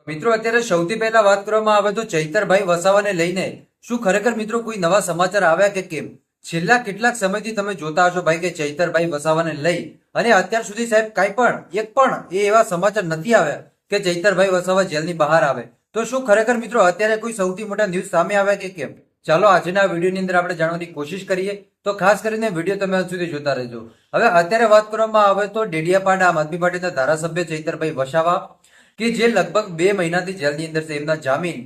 મિત્રો અત્યારે સૌથી પહેલા વાત કરવામાં આવે તો ચૈતરભાઈ વસાવાને લઈને શું ખરેખર મિત્રો કોઈ નવા સમાચાર આવ્યા કે કેમ? છેલ્લા કેટલાક સમયથી તમે જોતા હશો ભાઈ કે ચૈતરભાઈ વસાવાને લઈ અને અત્યાર સુધી સાહેબ કાંઈ પણ એક પણ એવા સમાચાર નથી આવ્યા કે ચૈતરભાઈ વસાવા જેલની બહાર આવે. તો શું ખરેખર મિત્રો અત્યારે કોઈ સૌથી મોટા ન્યૂઝ સામે આવ્યા કે કેમ? ચાલો આજના વિડીયોની અંદર આપણે જાણવાની કોશિશ કરીએ. તો ખાસ કરીને વિડીયો તમે અંત સુધી જોતા રહેજો. હવે અત્યારે વાત કરવામાં આવે તો ડેડિયાપાડા આમ આદમી પાર્ટીના ધારાસભ્ય ચૈતરભાઈ વસાવા કે જે લગભગ 2 મહિનાથી જેલની અંદર છે, એમના જામીન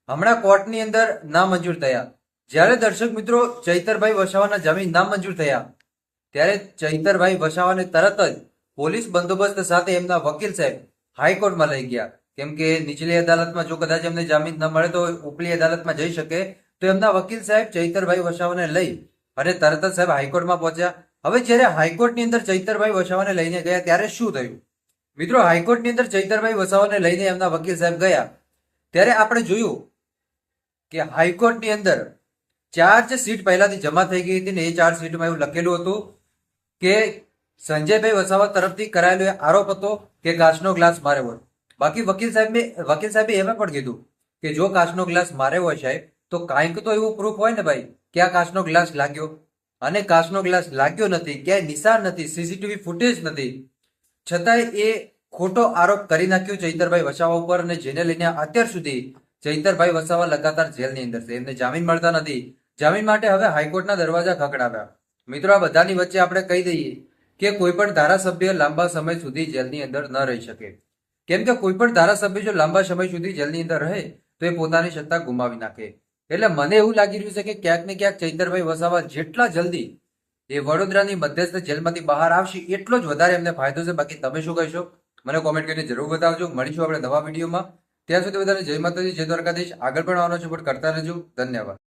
હમણાં કોર્ટની અંદર નામંજૂર થયા. જ્યારે દર્શક મિત્રો ચૈતરભાઈ વસાવાના જામીન નામંજૂર થયા ત્યારે ચૈતરભાઈ વસાવાને તરત જ પોલીસ બંદોબસ્ત સાથે એમના વકીલ સાહેબ હાઈકોર્ટમાં લઈ ગયા. કેમ કે નીચલી અદાલતમાં જો કદાચ એમને જામીન ન મળે તો ઉપલી અદાલતમાં જઈ શકે. તો એમના વકીલ સાહેબ ચૈતરભાઈ વસાવાને લઈ અને તરત જ સાહેબ હાઈકોર્ટમાં પહોંચ્યા. હવે જ્યારે હાઈકોર્ટની અંદર ચૈતરભાઈ વસાવાને લઈને ગયા ત્યારે શું થયું? મિત્રો હાઈકોર્ટની અંદર ચૈતરભાઈ વસાવાને લઈને એમના વકીલ સાહેબ ગયા ત્યારે આપણે જોયું કે હાઈકોર્ટની અંદર ચાર્જશીટ પહેલાથી જમા થઈ ગઈ હતી ને એ ચાર્જશીટમાં એવું લખેલું હતું કે સંજયભાઈ વસાવા તરફથી કરાયેલો આરોપ હતો કે કાચનો ગ્લાસ માર્યો હોય. બાકી વકીલ સાહેબે એમાં પણ કીધું કે જો કાચનો ગ્લાસ માર્યો હોય સાહેબ તો કાંઈક તો એવું પ્રૂફ હોય ને ભાઈ કે આ કાચનો ગ્લાસ લાગ્યો, અને કાચનો ગ્લાસ લાગ્યો નથી, ક્યાંય નિશાન નથી, સીસીટીવી ફૂટેજ નથી, છતાંય એ ખોટો આરોપ કરી નાખ્યો ચૈતરભાઈ વસાવા ઉપર, અને જેને લઈને અત્યાર સુધી ચૈતરભાઈ વસાવા લગાતાર જેલની અંદર છે. એમને જામીન મળતા નથી. જામીન માટે હવે હાઈકોર્ટના દરવાજા ખખડાવ્યા. મિત્રો આ બધાની વચ્ચે આપણે કહી દઈએ કે કોઈ પણ ધારાસભ્ય લાંબા સમય સુધી જેલની અંદર ન રહી શકે. કેમ કે કોઈ પણ ધારાસભ્ય જો લાંબા સમય સુધી જેલની અંદર રહે તો એ પોતાની સત્તા ગુમાવી નાખે. એટલે મને એવું લાગી રહ્યું છે કે ક્યાંક ને ક્યાંક ચૈતરભાઈ વસાવા જેટલા જલ્દી એ વડોદરાની મધ્યસ્થ જેલમાંથી બહાર આવશે એટલો જ વધારે એમને ફાયદો છે. બાકી તમે શું કહેશો મને કોમેન્ટ કરીને જરૂર બતાવજો. મળીશું આપણે નવા વિડીયોમાં. ત્યાં સુધી બધાને જય માતાજી, જય દ્વારકાધીશ. આગળ પણ આવવાનો સપોર્ટ કરતા રહેજો. ધન્યવાદ.